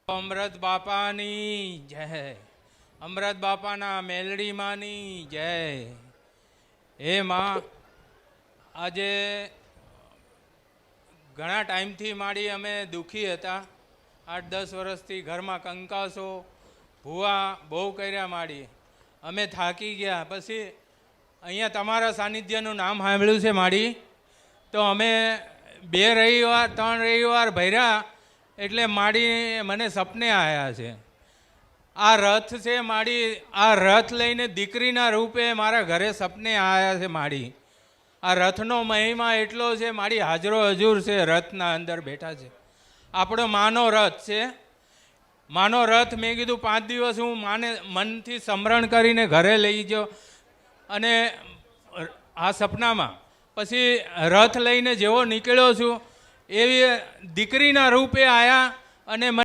અમૃત બાપાની જય, અમૃત બાપાના મેલડીમાંની જય. હે માં, આજે ઘણા ટાઈમથી માડી અમે દુઃખી હતા. 8-10 વર્ષથી ઘરમાં કંકાસો ભૂવા બહુ કર્યા માડી. અમે થાકી ગયા. પછી અહીંયા તમારા સાનિધ્યનું નામ સાંભળ્યું છે માડી, તો અમે 2 રવિવાર 3 રવિવાર ભર્યા. એટલે માડી મને સપને આવ્યા છે. આ રથ છે માડી, આ રથ લઈને દીકરીના રૂપે મારા ઘરે સપને આવ્યા છે માડી. આ રથનો મહિમા એટલો છે માડી, હાજરો હજુર છે, રથના અંદર બેઠા છે. આપણો માનો રથ છે. માનો રથ મેં કીધું 5 દિવસ હું માને મનથી સ્મરણ કરીને ઘરે લઈ ગયો. અને આ સપનામાં પછી રથ લઈને જેવો નીકળ્યો છું એવી દીકરીના રૂપે આવ્યા અને